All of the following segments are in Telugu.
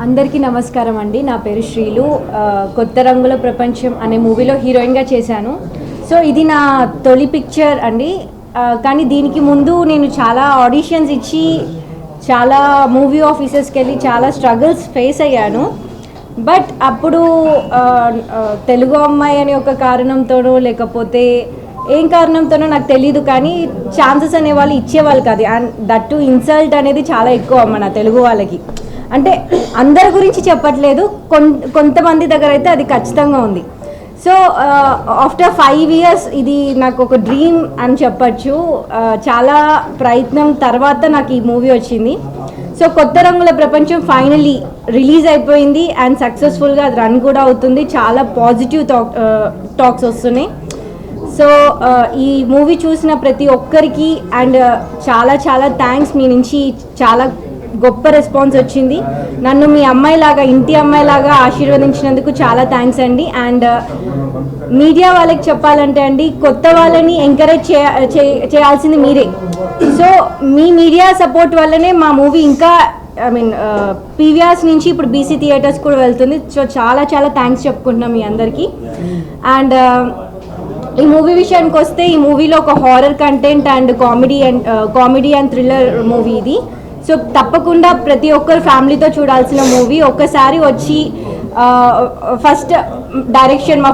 అందరికీ నమస్కారం అండి. నా పేరు శ్రీలు. కొత్త రంగుల ప్రపంచం అనే మూవీలో హీరోయిన్గా చేశాను. సో ఇది నా తొలి పిక్చర్ అండి. కానీ దీనికి ముందు నేను చాలా ఆడిషన్స్ ఇచ్చి చాలా మూవీ ఆఫీసెస్కి వెళ్ళి చాలా స్ట్రగుల్స్ ఫేస్ అయ్యాను. బట్ అప్పుడు తెలుగు అమ్మాయి అనే ఒక కారణంతోనో లేకపోతే ఏం కారణంతోనో నాకు తెలీదు, కానీ ఛాన్సెస్ అనేవాళ్ళు ఇచ్చేవాళ్ళు కాదు. అండ్ దట్ టు ఇన్సల్ట్ అనేది చాలా ఎక్కువ మన తెలుగు వాళ్ళకి. అంటే అందరి గురించి చెప్పట్లేదు, కొంతమంది దగ్గర అయితే అది ఖచ్చితంగా ఉంది. సో ఆఫ్టర్ 5 years ఇది నాకు ఒక డ్రీమ్ అని చెప్పచ్చు. చాలా ప్రయత్నం తర్వాత నాకు ఈ మూవీ వచ్చింది. సో కొత్త రంగుల ప్రపంచం ఫైనలీ రిలీజ్ అయిపోయింది అండ్ సక్సెస్ఫుల్గా అది రన్ కూడా అవుతుంది. చాలా పాజిటివ్ టాక్స్ వస్తున్నాయి. సో ఈ మూవీ చూసిన ప్రతి ఒక్కరికి అండ్ చాలా చాలా థ్యాంక్స్. మీ నుంచి చాలా గొప్ప రెస్పాన్స్ వచ్చింది. నన్ను మీ అమ్మాయిలాగా, ఇంటి అమ్మాయిలాగా ఆశీర్వదించినందుకు చాలా థ్యాంక్స్ అండి. అండ్ మీడియా వాళ్ళకి చెప్పాలంటే అండి, కొత్త వాళ్ళని ఎంకరేజ్ చేయాల్సింది మీరే. సో మీ మీడియా సపోర్ట్ వల్లనే మా మూవీ ఇంకా పీవీఆర్స్ నుంచి ఇప్పుడు బీసీ థియేటర్స్ కూడా వెళ్తుంది. సో చాలా చాలా థ్యాంక్స్ చెప్పుకుంటున్నాం మీ అందరికీ. అండ్ ఈ మూవీ విషయానికి వస్తే, ఈ మూవీలో ఒక horror content and comedy and thriller movie ఇది. సో తప్పకుండా ప్రతి ఒక్కరు ఫ్యామిలీతో చూడాల్సిన మూవీ. ఒక్కసారి వచ్చి ఫస్ట్ డైరెక్షన్ మా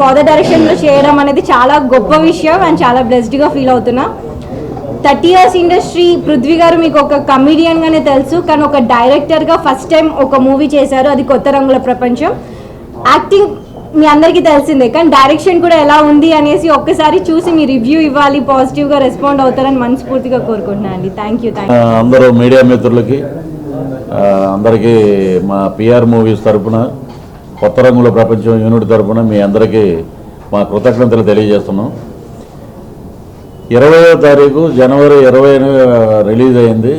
ఫాదర్ డైరెక్షన్లో చేయడం అనేది చాలా గొప్ప విషయం అండ్ చాలా బ్లెస్డ్గా ఫీల్ అవుతున్నా. 30 years ఇండస్ట్రీ. పృథ్వీ గారు మీకు ఒక కమీడియన్గానే తెలుసు, కానీ ఒక డైరెక్టర్గా ఫస్ట్ టైం ఒక మూవీ చేశారు, అది కొత్త రంగుల ప్రపంచం. యాక్టింగ్ మీ అందరికీ తెలిసిందే, కానీ డైరెక్షన్ కూడా ఎలా ఉంది అనేసి ఒక్కసారి చూసి మీ రివ్యూ ఇవ్వాలి, పాజిటివ్గా రెస్పాండ్ అవుతారని మనస్ఫూర్తిగా కోరుకుంటున్నాను అండి. Thank you. అందరూ మీడియా మిత్రులకి అందరికీ మా పిఆర్ మూవీస్ తరఫున, కొత్త రంగుల ప్రపంచం యూనిట్ తరఫున మీ అందరికీ మా కృతజ్ఞతలు తెలియజేస్తున్నాం. 20వ తారీఖు జనవరి 20న రిలీజ్ అయింది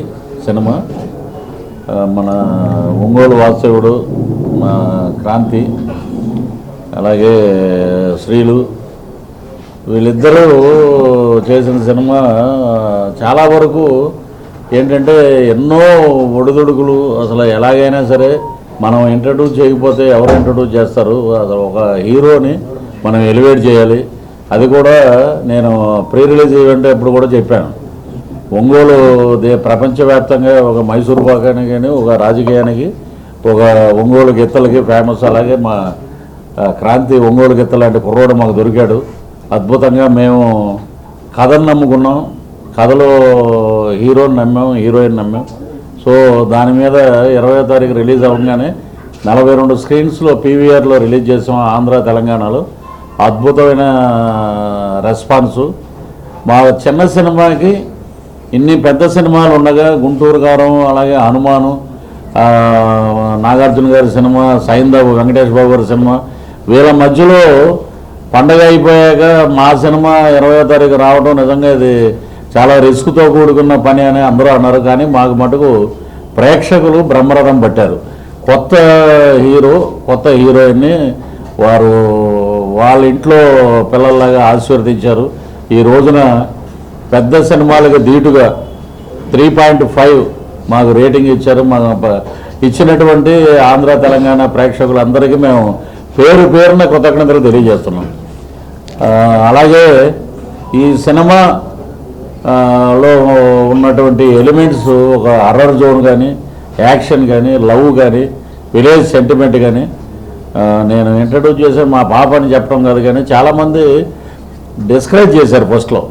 సినిమా. మన ఒంగోలు వాస్తవుడు, మా క్రాంతి, అలాగే శ్రీలు, వీళ్ళిద్దరూ చేసిన సినిమా చాలా వరకు ఏంటంటే ఎన్నో ఒడిదుడుకులు. అసలు ఎలాగైనా సరే మనం ఇంట్రడ్యూస్ చేయకపోతే ఎవరు ఇంట్రడ్యూస్ చేస్తారు? అసలు ఒక హీరోని మనం ఎలివేట్ చేయాలి. అది కూడా నేను ప్రీ రిలీజ్ ఈవెంట్ ఎప్పుడు కూడా చెప్పాను. ఒంగోలు ప్రపంచవ్యాప్తంగా ఒక మైసూరు పాకానికి కానీ, ఒక రాజకీయానికి, ఒక ఒంగోలు గిత్తలకి ఫేమస్. అలాగే మా క్రాంతి ఒంగోలు గిత్త లాంటి కుర్రోడు మాకు దొరికాడు. అద్భుతంగా మేము కథను నమ్ముకున్నాం, కథలో హీరోని నమ్మాం, హీరోయిన్ నమ్మాం. సో దాని మీద 20వ తారీఖు రిలీజ్ అవ్వగానే 42 స్క్రీన్స్లో పీవీఆర్లో రిలీజ్ చేసాం ఆంధ్ర తెలంగాణలో. అద్భుతమైన రెస్పాన్సు. మా చిన్న సినిమాకి ఇన్ని పెద్ద సినిమాలు ఉండగా, గుంటూరు కారం, అలాగే హనుమాను, నాగార్జున గారి సినిమా, సైందవ్ వెంకటేష్ బాబు గారి సినిమా, వీళ్ళ మధ్యలో పండగ అయిపోయాక మా సినిమా 20వ తారీఖు రావడం నిజంగా ఇది చాలా రిస్క్తో కూడుకున్న పని అని అందరూ అన్నారు. కానీ మాకు మటుకు ప్రేక్షకులు బ్రహ్మరథం పట్టారు. కొత్త హీరో, కొత్త హీరోయిన్ని వారు వాళ్ళ ఇంట్లో పిల్లల్లాగా ఆశీర్వదించారు. ఈ రోజున పెద్ద సినిమాలకు ధీటుగా 3.5 మాకు రేటింగ్ ఇచ్చారు. మా ఇచ్చినటువంటి ఆంధ్ర తెలంగాణ ప్రేక్షకులందరికీ మేము పేరు పేరున కృతజ్ఞతలు తెలియజేస్తున్నాం. అలాగే ఈ సినిమాలో ఉన్నటువంటి ఎలిమెంట్స్, ఒక హర్రర్ జోన్ కానీ, యాక్షన్ కానీ, లవ్ కానీ, విలేజ్ సెంటిమెంట్ కానీ, నేను ఇంట్రడ్యూస్ చేసే మా పాప అని చెప్పడం కాదు, కానీ చాలామంది డిస్కరేజ్ చేశారు ఫస్ట్లో.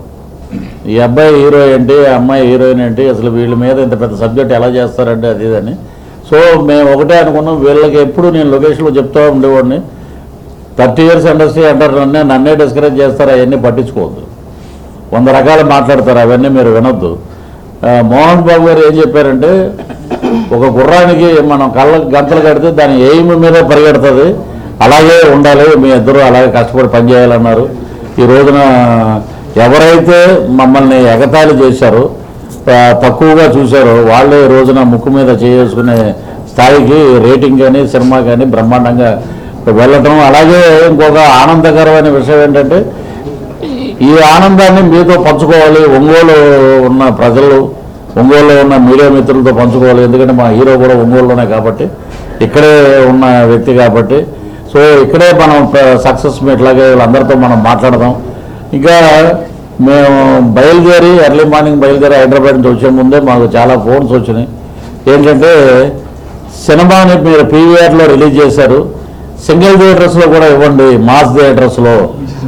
ఈ అబ్బాయి హీరో ఏంటి, అమ్మాయి హీరోయిన్ ఏంటి, అసలు వీళ్ళ మీద ఇంత పెద్ద సబ్జెక్ట్ ఎలా చేస్తారంటే అది ఇదని. సో మేము ఒకటే అనుకున్నాం, వీళ్ళకి ఎప్పుడు నేను లొకేషన్లో చెప్తూ ఉండేవాడిని, 30 years ఇండస్ట్రీ అంటారు, నన్నే డిస్కరేజ్ చేస్తారు, అవన్నీ పట్టించుకోవద్దు. 100 రకాలు మాట్లాడతారు, అవన్నీ మీరు వినొద్దు. మోహన్ బాబు గారు ఏం చెప్పారంటే, ఒక గుర్రానికి మనం కళ్ళకు గంతలు కడితే దాని ఎయిమ్ మీదే పరిగెడుతుంది, అలాగే ఉండాలి, మీ ఇద్దరు అలాగే కష్టపడి పనిచేయాలన్నారు. ఈ రోజున ఎవరైతే మమ్మల్ని ఎగతాళి చేశారో, తక్కువగా చూశారో, వాళ్ళే ఈ రోజున ముక్కు మీద చేసుకునే స్థాయికి రేటింగ్ కానీ, సినిమా కానీ బ్రహ్మాండంగా వెళ్ళటం. అలాగే ఇంకొక ఆనందకరమైన విషయం ఏంటంటే, ఈ ఆనందాన్ని మీతో పంచుకోవాలి. ఒంగోలు ఉన్న ప్రజలు, ఒంగోలులో ఉన్న మీడియా మిత్రులతో పంచుకోవాలి. ఎందుకంటే మా హీరో కూడా ఒంగోలులోనే కాబట్టి, ఇక్కడే ఉన్న వ్యక్తి కాబట్టి, సో ఇక్కడే మనం సక్సెస్ మీట్లాగే వీళ్ళందరితో మనం మాట్లాడదాం. ఇంకా మేము బయలుదేరి ఎర్లీ మార్నింగ్ బయలుదేరి హైదరాబాద్ నుంచి వచ్చే ముందే మాకు చాలా ఫోన్స్ వచ్చినాయి. ఏంటంటే సినిమాని మీరు పీవీఆర్లో రిలీజ్ చేశారు, సింగిల్ థియేటర్స్లో కూడా ఇవ్వండి, మాస్ థియేటర్స్లో.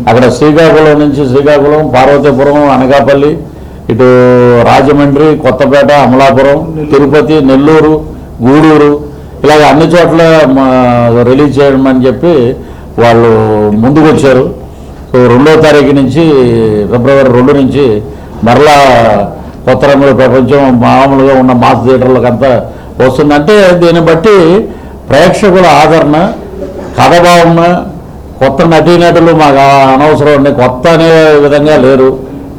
అక్కడ శ్రీకాకుళం, పార్వతీపురం, అనకాపల్లి, ఇటు రాజమండ్రి, కొత్తపేట, అమలాపురం, తిరుపతి, నెల్లూరు, గూడూరు, ఇలాగ అన్ని చోట్ల రిలీజ్ చేయమని చెప్పి వాళ్ళు ముందుకు వచ్చారు. సో 2వ తారీఖు నుంచి, ఫిబ్రవరి 2 నుంచి మరలా కొత్త రంగుల ప్రపంచం మామూలుగా ఉన్న మాస్ థియేటర్లకు అంతా వస్తుందంటే దీన్ని బట్టి ప్రేక్షకుల ఆదరణ, కథ బాగున్న, కొత్త నటీనటులు మాకు అనవసరం అండి, కొత్త అనే విధంగా లేరు.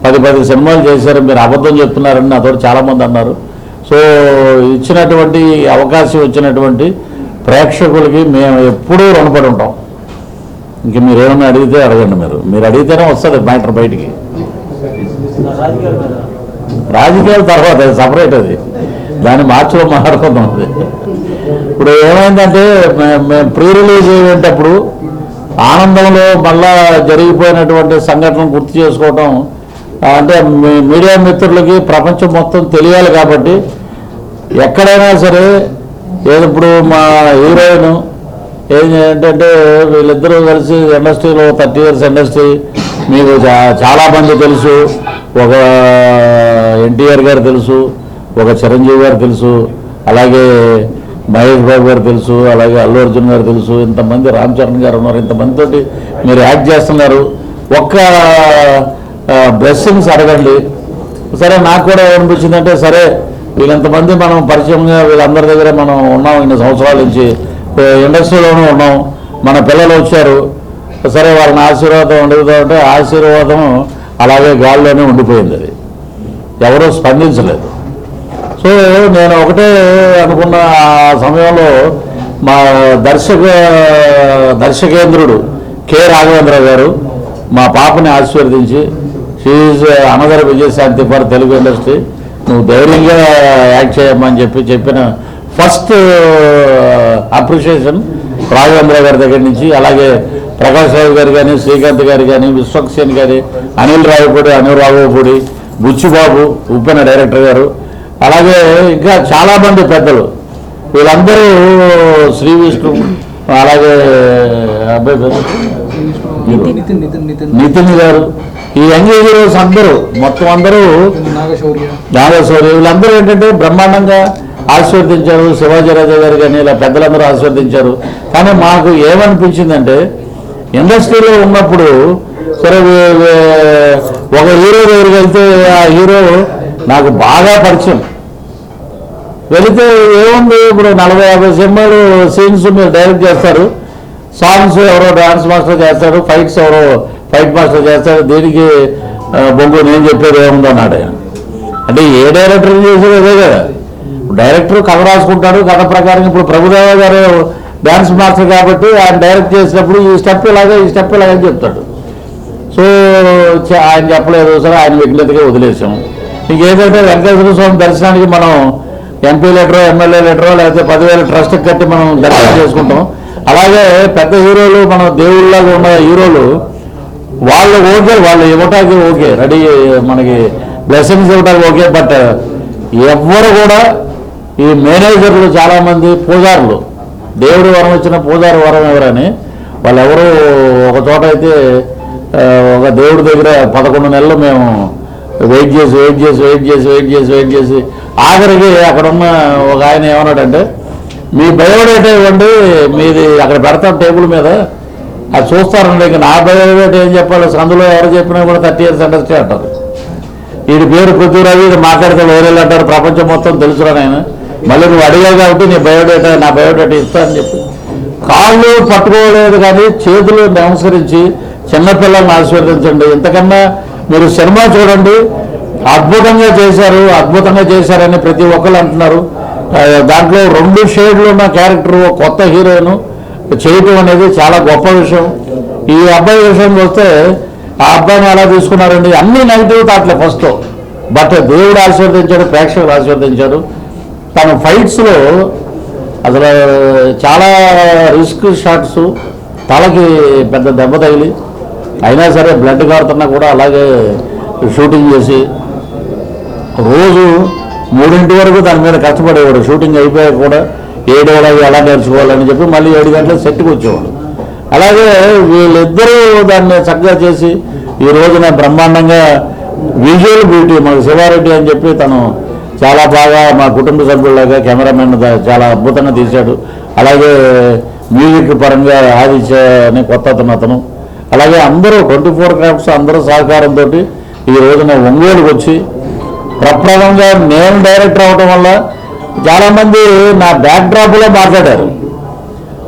10 సినిమాలు చేశారు, మీరు అబద్ధం చెప్తున్నారని నాతో చాలామంది అన్నారు. సో ఇచ్చినటువంటి అవకాశం ఇచ్చినటువంటి ప్రేక్షకులకి మేము ఎప్పుడూ రుణపడి ఉంటాం. ఇంక మీరు ఏమన్నా అడిగితే అడగండి, మీరు అడిగితేనే వస్తుంది మ్యాటర్ బయటికి. రాజకీయాల తర్వాత అది సపరేట్, అది దాన్ని మార్చిలో మాట్లాడుకుందాం. అది ఇప్పుడు ఏమైందంటే మేము ప్రీ రిలీజ్ అయ్యేటప్పుడు ఆనందంలో మళ్ళా జరిగిపోయినటువంటి సంఘటనలు గుర్తు చేసుకోవటం, అంటే మీడియా మిత్రులకి ప్రపంచం మొత్తం తెలియాలి కాబట్టి ఎక్కడైనా సరే ఇప్పుడు మా హీరోయిన్ ఏంటంటే వీళ్ళిద్దరూ కలిసి ఇండస్ట్రీలో 30 years ఇండస్ట్రీ, మీకు చాలామంది తెలుసు. ఒక ఎన్టీఆర్ గారు తెలుసు, ఒక చిరంజీవి గారు తెలుసు, అలాగే మహేష్ బాబు గారు తెలుసు, అలాగే అల్లు అర్జున్ గారు తెలుసు, ఇంతమంది రామ్ చరణ్ గారు ఉన్నారు, ఇంతమందితోటి మీరు యాక్ట్ చేస్తున్నారు. ఒక్క బ్లెస్సింగ్స్ అడగండి. సరే నాకు కూడా ఏమనిపించిందంటే, సరే వీళ్ళంతమంది మనం పరిచయంగా వీళ్ళందరి దగ్గర మనం ఉన్నాం, ఇన్ని సంవత్సరాల నుంచి ఇండస్ట్రీలోనూ ఉన్నాం, మన పిల్లలు వచ్చారు, సరే వాళ్ళని ఆశీర్వాదం అడుగుతామంటే ఆశీర్వాదం అలాగే గాల్లోనే ఉండిపోయింది, అది ఎవరూ స్పందించలేదు. సో నేను ఒకటే అనుకున్న ఆ సమయంలో మా దర్శకేంద్రుడు కె రాఘవేంద్ర గారు మా పాపని ఆశీర్వదించి, she another Vijayashanti for Telugu industry, నువ్వు ధైర్యంగా యాక్ట్ చేయమని చెప్పిన ఫస్ట్ అప్రిషియేషన్ రాఘవేంద్ర గారి దగ్గర నుంచి. అలాగే ప్రకాష్ రావు గారు కానీ, శ్రీకాంత్ గారు కానీ, విశ్వక్సేన్ గారి, అనిల్ రాఘవపూడి, బుచ్చిబాబు, ఉప్పెన డైరెక్టర్ గారు, అలాగే ఇంకా చాలామంది పెద్దలు, వీళ్ళందరూ శ్రీ విష్ణు, అలాగే అబ్బాయి నితిన్ గారు, ఈ యంగ్ హీరోస్ అందరూ మొత్తం అందరూ, నాగశౌర్య, వీళ్ళందరూ ఏంటంటే బ్రహ్మాండంగా ఆశీర్వదించారు. శివాజీ రాజా గారు కానీ ఇలా పెద్దలందరూ ఆశీర్వదించారు. కానీ మాకు ఏమనిపించిందంటే, ఇండస్ట్రీలో ఉన్నప్పుడు సరే ఒక హీరో దగ్గరికి వెళ్తే ఆ హీరో నాకు బాగా పరిచయం, వెళితే ఏముంది, ఇప్పుడు 40-50 సినిమాలు సీన్స్ మీరు డైరెక్ట్ చేస్తారు, సాంగ్స్ ఎవరో డాన్స్ మాస్టర్ చేస్తాడు, ఫైట్స్ ఎవరో ఫైట్ మాస్టర్ చేస్తాడు, దీనికి బొంగు నేను చెప్పేది ఏముందో అన్నాడు ఆయన. అంటే ఏ డైరెక్టర్ చేసేది అదే కదా, డైరెక్టర్ కథ రాసుకుంటాడు, కథ ప్రకారం ఇప్పుడు ప్రభుదేవ గారు డ్యాన్స్ మాస్టర్ కాబట్టి ఆయన డైరెక్ట్ చేసినప్పుడు ఈ స్టెప్ ఇలాగని చెప్తాడు. సో ఆయన చెప్పలేదు, సరే ఆయన వ్యక్తిగతంగా వదిలేసాం. ఇంకేంటంటే వెంకటేశ్వర స్వామి దర్శనానికి మనం ఎంపీ లెటరో, ఎమ్మెల్యే లెటరో, లేకపోతే 10,000 ట్రస్ట్ కట్టి మనం దర్శనం చేసుకుంటాం. అలాగే పెద్ద హీరోలు, మన దేవుళ్ళలాగా ఉన్న హీరోలు వాళ్ళు ఓకే, వాళ్ళు ఇవ్వటానికి ఓకే, రెడీ, మనకి బ్లెస్సింగ్స్ ఇవ్వటానికి ఓకే. బట్ ఎవ్వరు కూడా ఈ మేనేజర్లు చాలామంది పూజారులు, దేవుడు వరం ఇచ్చిన పూజారి వరం ఎవరని వాళ్ళు ఎవరు ఒక చోట అయితే ఒక దేవుడి దగ్గర 11 నెలలు మేము వెయిట్ చేసి ఆఖరికి అక్కడ ఉన్న ఒక ఆయన ఏమన్నాడంటే, మీ బయోడేటా ఇవ్వండి, మీది అక్కడ పెడతాం టేబుల్ మీద, అది చూస్తారండి. ఇంకా నా బయోడేటా ఏం చెప్పాలి, అందులో ఎవరు చెప్పినా కూడా 30 years ఇండస్ట్రీ అంటారు. వీడి పేరు పృథ్వీరాజు, ఇది మాట్లాడితే వేరేళ్ళు అంటారు, ప్రపంచం మొత్తం తెలుసురాను ఆయన. మళ్ళీ నువ్వు అడిగావు కాబట్టి నా బయోడేటా ఇస్తా అని చెప్పి కాళ్ళు పట్టుకోలేదు, కానీ చేతులు నమస్కరించి చిన్నపిల్లల్ని ఆశీర్వదించండి. ఇంతకన్నా మీరు సినిమా చూడండి, అద్భుతంగా చేశారని ప్రతి ఒక్కరు అంటున్నారు. దాంట్లో 2 షేడ్లు ఉన్న క్యారెక్టర్ కొత్త హీరోయిన్ చేయటం అనేది చాలా గొప్ప విషయం. ఈ అబ్బాయి విషయం వస్తే ఆ అబ్బాయిని ఎలా తీసుకున్నారండి, అన్ని నెగిటివ్ థాట్లే. ఫస్ట్ బట్ దేవుడు ఆశీర్వదించాడు, ప్రేక్షకులు ఆశీర్వదించాడు. తన ఫైట్స్లో అసలు చాలా రిస్క్ షాట్స్, తలకి పెద్ద దెబ్బ తగిలి అయినా సరే బ్లడ్ కారుతున్నా కూడా అలాగే షూటింగ్ చేసి రోజు 3 వరకు దాని మీద కష్టపడేవాడు. షూటింగ్ అయిపోయాక కూడా 7 ఎలా నేర్చుకోవాలని చెప్పి మళ్ళీ 7 గంటలకు సెట్కి వచ్చేవాడు. అలాగే వీళ్ళిద్దరూ దాన్ని చక్కగా చేసి ఈ రోజున బ్రహ్మాండంగా విజువల్ బ్యూటీ మాకు శివారెడ్డి అని చెప్పి తను చాలా బాగా మా కుటుంబ సభ్యులాగా కెమెరామెన్ చాలా అద్భుతంగా తీశాడు. అలాగే మ్యూజిక్ పరంగా ఆదిత్య అని కొత్త అతను. అలాగే అందరూ 24 క్రాఫ్ట్స్ అందరూ సహకారంతో ఈ రోజున ఒంగోలుకి వచ్చి ప్రప్రదంగా నేను డైరెక్టర్ అవడం వల్ల చాలామంది నా బ్యాక్ డ్రాప్లో మాట్లాడారు.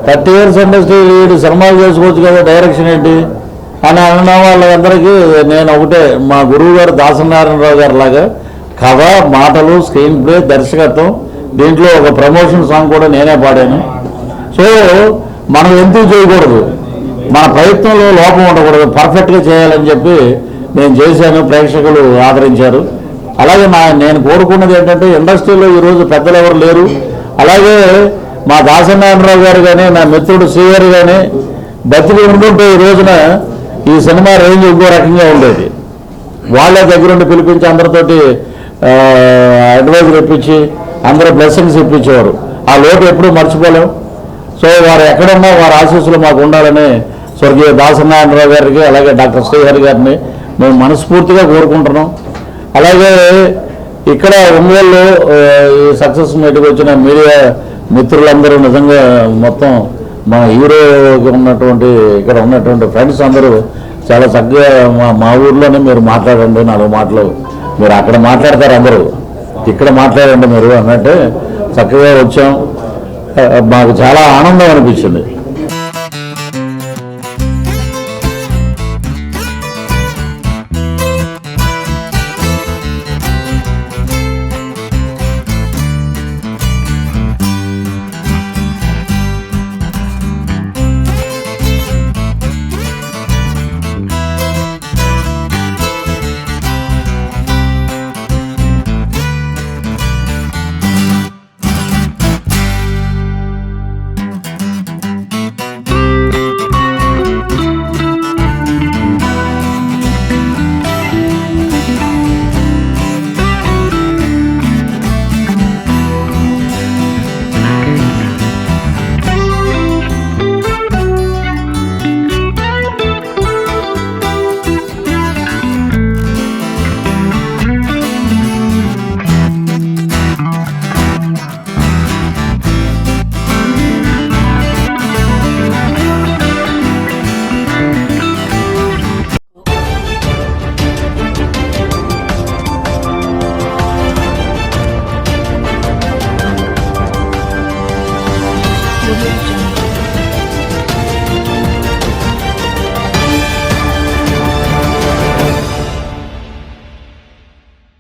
30 years ఇండస్ట్రీ వీడు సినిమాలు చేసుకోవచ్చు కదా, డైరెక్షన్ ఏంటి అని అన్న వాళ్ళందరికీ నేను ఒకటే, మా గురువు గారు దాసనారాయణరావు గారు లాగా కథ, మాటలు, స్క్రీన్ ప్లే, దర్శకత్వం, దీంట్లో ఒక ప్రమోషన్ సాంగ్ కూడా నేనే పాడాను. సో మనం ఎందుకు చేయకూడదు, మన ప్రయత్నంలో లోపం ఉండకూడదు, పర్ఫెక్ట్గా చేయాలని చెప్పి నేను చేశాను. ప్రేక్షకులు ఆదరించారు. అలాగే నేను కోరుకున్నది ఏంటంటే ఇండస్ట్రీలో ఈరోజు పెద్దలు ఎవరు లేరు. అలాగే మా దాసనారాయణరావు గారు కానీ నా మిత్రుడు శ్రీగారు కానీ బతికి ఉంటుంటే ఈ రోజున ఈ సినిమా రేంజ్ ఇంకో రకంగా ఉండేది. వాళ్ళ దగ్గరుండి పిలిపించి అందరితోటి అడ్వైజర్ ఇప్పించి అందరూ బ్లెస్సింగ్స్ ఇప్పించేవారు. ఆ లోటు ఎప్పుడూ మర్చిపోలేం. సో వారు ఎక్కడున్నా వారి ఆశీస్సులు మాకు ఉండాలని స్వర్గీయ దాసనారాయణరావు గారికి అలాగే డాక్టర్ శ్రీహరి గారిని మేము మనస్ఫూర్తిగా కోరుకుంటున్నాం. అలాగే ఇక్కడ ఒంగోలులో ఈ సక్సెస్ మీట్కి వచ్చిన మీడియా మిత్రులందరూ నిజంగా మొత్తం మా హీరోకి ఉన్నటువంటి ఇక్కడ ఉన్నటువంటి ఫ్రెండ్స్ అందరూ చాలా చక్కగా మా ఊర్లోనే మీరు మాట్లాడండి 4 మాటలు, మీరు అక్కడ మాట్లాడతారు అందరూ, ఇక్కడ మాట్లాడండి మీరు అన్నట్టే చక్కగా వచ్చాం. మాకు చాలా ఆనందం అనిపించింది.